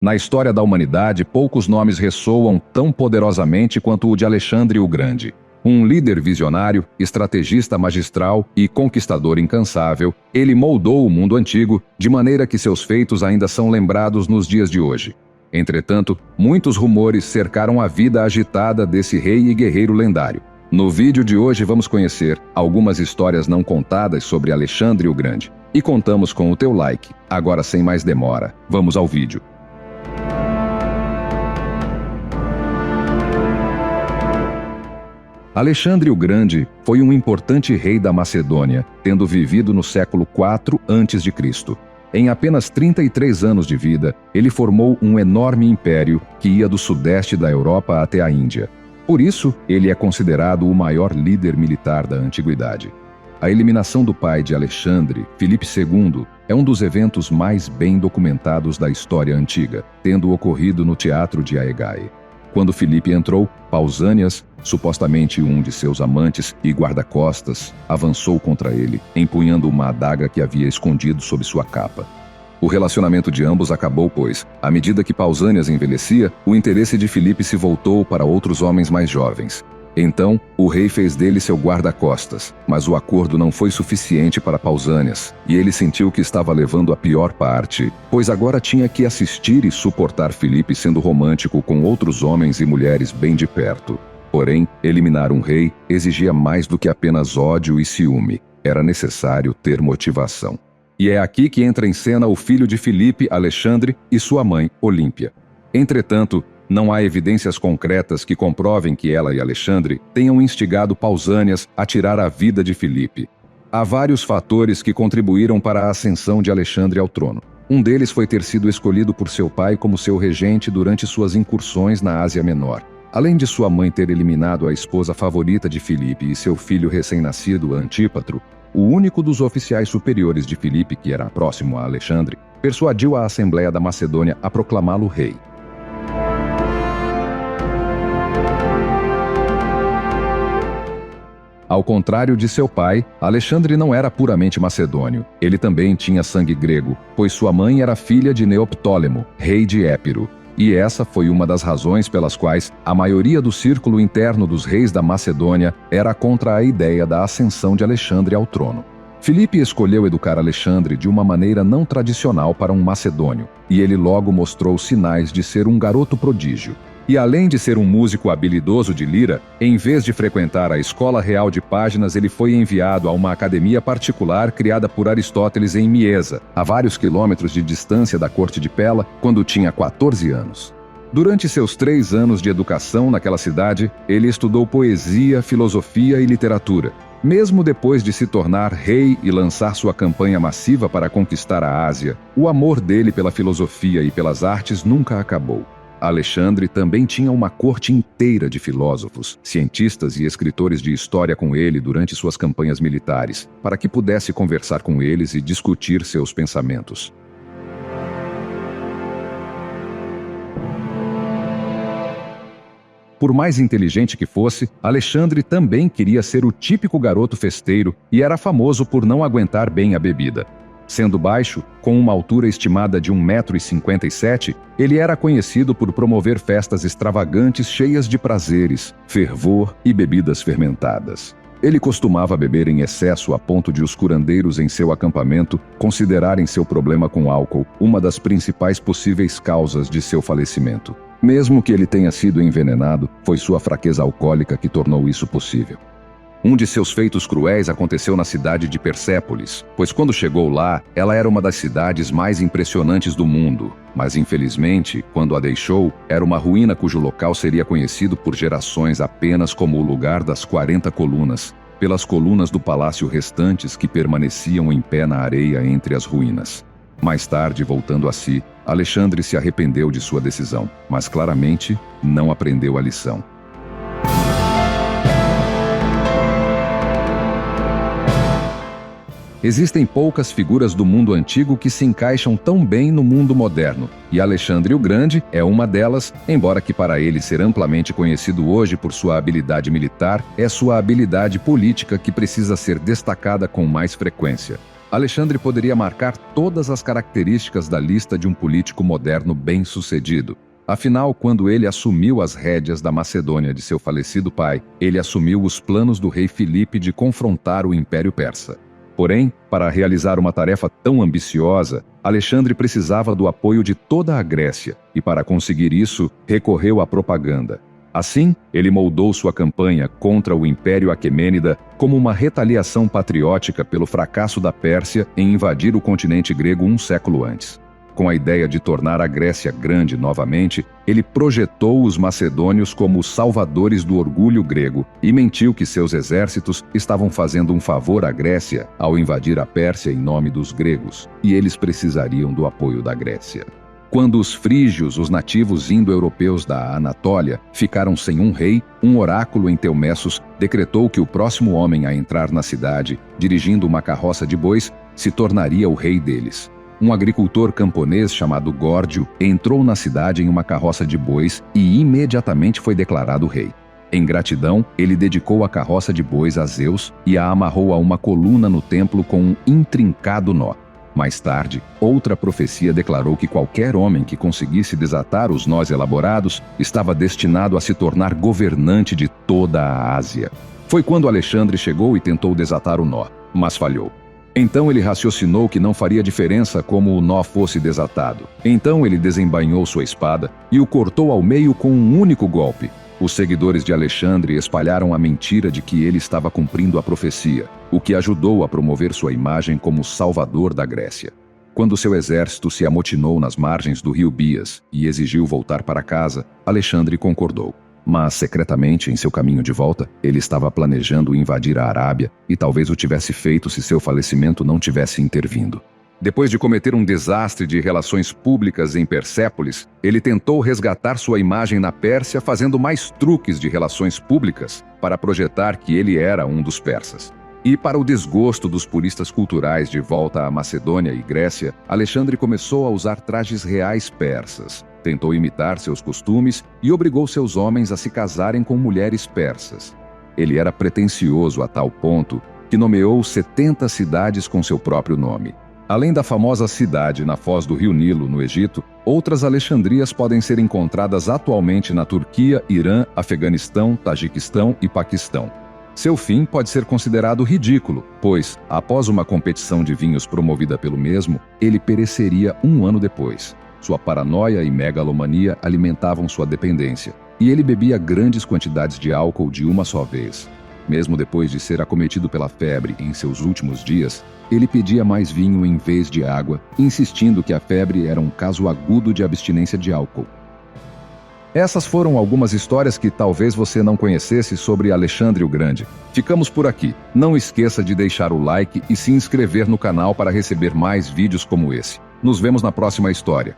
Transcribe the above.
Na história da humanidade, poucos nomes ressoam tão poderosamente quanto o de Alexandre o Grande. Um líder visionário, estrategista magistral e conquistador incansável, ele moldou o mundo antigo de maneira que seus feitos ainda são lembrados nos dias de hoje. Entretanto, muitos rumores cercaram a vida agitada desse rei e guerreiro lendário. No vídeo de hoje vamos conhecer algumas histórias não contadas sobre Alexandre o Grande. E contamos com o teu like. Agora, sem mais demora, vamos ao vídeo. Alexandre o Grande foi um importante rei da Macedônia, tendo vivido no século IV a.C. Em apenas 33 anos de vida, ele formou um enorme império que ia do sudeste da Europa até a Índia. Por isso, ele é considerado o maior líder militar da antiguidade. A eliminação do pai de Alexandre, Filipe II, é um dos eventos mais bem documentados da história antiga, tendo ocorrido no teatro de Aegae. Quando Filipe entrou, Pausânias, supostamente um de seus amantes e guarda-costas, avançou contra ele, empunhando uma adaga que havia escondido sob sua capa. O relacionamento de ambos acabou, pois, à medida que Pausânias envelhecia, o interesse de Filipe se voltou para outros homens mais jovens. Então, o rei fez dele seu guarda-costas, mas o acordo não foi suficiente para Pausânias, e ele sentiu que estava levando a pior parte, pois agora tinha que assistir e suportar Filipe sendo romântico com outros homens e mulheres bem de perto. Porém, eliminar um rei exigia mais do que apenas ódio e ciúme. Era necessário ter motivação. E é aqui que entra em cena o filho de Filipe, Alexandre, e sua mãe, Olímpia. Entretanto, não há evidências concretas que comprovem que ela e Alexandre tenham instigado Pausânias a tirar a vida de Filipe. Há vários fatores que contribuíram para a ascensão de Alexandre ao trono. Um deles foi ter sido escolhido por seu pai como seu regente durante suas incursões na Ásia Menor. Além de sua mãe ter eliminado a esposa favorita de Filipe e seu filho recém-nascido, Antípatro, o único dos oficiais superiores de Filipe, que era próximo a Alexandre, persuadiu a Assembleia da Macedônia a proclamá-lo rei. Ao contrário de seu pai, Alexandre não era puramente macedônio. Ele também tinha sangue grego, pois sua mãe era filha de Neoptólemo, rei de Épiro. E essa foi uma das razões pelas quais a maioria do círculo interno dos reis da Macedônia era contra a ideia da ascensão de Alexandre ao trono. Filipe escolheu educar Alexandre de uma maneira não tradicional para um macedônio, e ele logo mostrou sinais de ser um garoto prodígio. E além de ser um músico habilidoso de lira, em vez de frequentar a Escola Real de Páginas, ele foi enviado a uma academia particular criada por Aristóteles em Miesa, a vários quilômetros de distância da corte de Pela, quando tinha 14 anos. Durante seus 3 anos de educação naquela cidade, ele estudou poesia, filosofia e literatura. Mesmo depois de se tornar rei e lançar sua campanha massiva para conquistar a Ásia, o amor dele pela filosofia e pelas artes nunca acabou. Alexandre também tinha uma corte inteira de filósofos, cientistas e escritores de história com ele durante suas campanhas militares, para que pudesse conversar com eles e discutir seus pensamentos. Por mais inteligente que fosse, Alexandre também queria ser o típico garoto festeiro e era famoso por não aguentar bem a bebida. Sendo baixo, com uma altura estimada de 1,57 m, ele era conhecido por promover festas extravagantes cheias de prazeres, fervor e bebidas fermentadas. Ele costumava beber em excesso a ponto de os curandeiros em seu acampamento considerarem seu problema com álcool uma das principais possíveis causas de seu falecimento. Mesmo que ele tenha sido envenenado, foi sua fraqueza alcoólica que tornou isso possível. Um de seus feitos cruéis aconteceu na cidade de Persépolis, pois quando chegou lá, ela era uma das cidades mais impressionantes do mundo. Mas infelizmente, quando a deixou, era uma ruína cujo local seria conhecido por gerações apenas como o lugar das 40 colunas, pelas colunas do palácio restantes que permaneciam em pé na areia entre as ruínas. Mais tarde, voltando a si, Alexandre se arrependeu de sua decisão, mas claramente não aprendeu a lição. Existem poucas figuras do mundo antigo que se encaixam tão bem no mundo moderno, e Alexandre o Grande é uma delas, embora que para ele ser amplamente conhecido hoje por sua habilidade militar, é sua habilidade política que precisa ser destacada com mais frequência. Alexandre poderia marcar todas as características da lista de um político moderno bem-sucedido. Afinal, quando ele assumiu as rédeas da Macedônia de seu falecido pai, ele assumiu os planos do rei Filipe de confrontar o Império Persa. Porém, para realizar uma tarefa tão ambiciosa, Alexandre precisava do apoio de toda a Grécia, e para conseguir isso, recorreu à propaganda. Assim, ele moldou sua campanha contra o Império Aquemênida como uma retaliação patriótica pelo fracasso da Pérsia em invadir o continente grego um século antes. Com a ideia de tornar a Grécia grande novamente, ele projetou os macedônios como os salvadores do orgulho grego e mentiu que seus exércitos estavam fazendo um favor à Grécia ao invadir a Pérsia em nome dos gregos, e eles precisariam do apoio da Grécia. Quando os frígios, os nativos indo-europeus da Anatólia, ficaram sem um rei, um oráculo em Telmessos decretou que o próximo homem a entrar na cidade, dirigindo uma carroça de bois, se tornaria o rei deles. Um agricultor camponês chamado Górdio entrou na cidade em uma carroça de bois e imediatamente foi declarado rei. Em gratidão, ele dedicou a carroça de bois a Zeus e a amarrou a uma coluna no templo com um intrincado nó. Mais tarde, outra profecia declarou que qualquer homem que conseguisse desatar os nós elaborados estava destinado a se tornar governante de toda a Ásia. Foi quando Alexandre chegou e tentou desatar o nó, mas falhou. Então ele raciocinou que não faria diferença como o nó fosse desatado. Então ele desembainhou sua espada e o cortou ao meio com um único golpe. Os seguidores de Alexandre espalharam a mentira de que ele estava cumprindo a profecia, o que ajudou a promover sua imagem como salvador da Grécia. Quando seu exército se amotinou nas margens do rio Bias e exigiu voltar para casa, Alexandre concordou. Mas, secretamente, em seu caminho de volta, ele estava planejando invadir a Arábia e talvez o tivesse feito se seu falecimento não tivesse intervindo. Depois de cometer um desastre de relações públicas em Persépolis, ele tentou resgatar sua imagem na Pérsia fazendo mais truques de relações públicas para projetar que ele era um dos persas. E para o desgosto dos puristas culturais de volta à Macedônia e Grécia, Alexandre começou a usar trajes reais persas, tentou imitar seus costumes e obrigou seus homens a se casarem com mulheres persas. Ele era pretensioso a tal ponto que nomeou 70 cidades com seu próprio nome. Além da famosa cidade na foz do rio Nilo, no Egito, outras Alexandrias podem ser encontradas atualmente na Turquia, Irã, Afeganistão, Tajiquistão e Paquistão. Seu fim pode ser considerado ridículo, pois, após uma competição de vinhos promovida pelo mesmo, ele pereceria um ano depois. Sua paranoia e megalomania alimentavam sua dependência, e ele bebia grandes quantidades de álcool de uma só vez. Mesmo depois de ser acometido pela febre em seus últimos dias, ele pedia mais vinho em vez de água, insistindo que a febre era um caso agudo de abstinência de álcool. Essas foram algumas histórias que talvez você não conhecesse sobre Alexandre o Grande. Ficamos por aqui. Não esqueça de deixar o like e se inscrever no canal para receber mais vídeos como esse. Nos vemos na próxima história.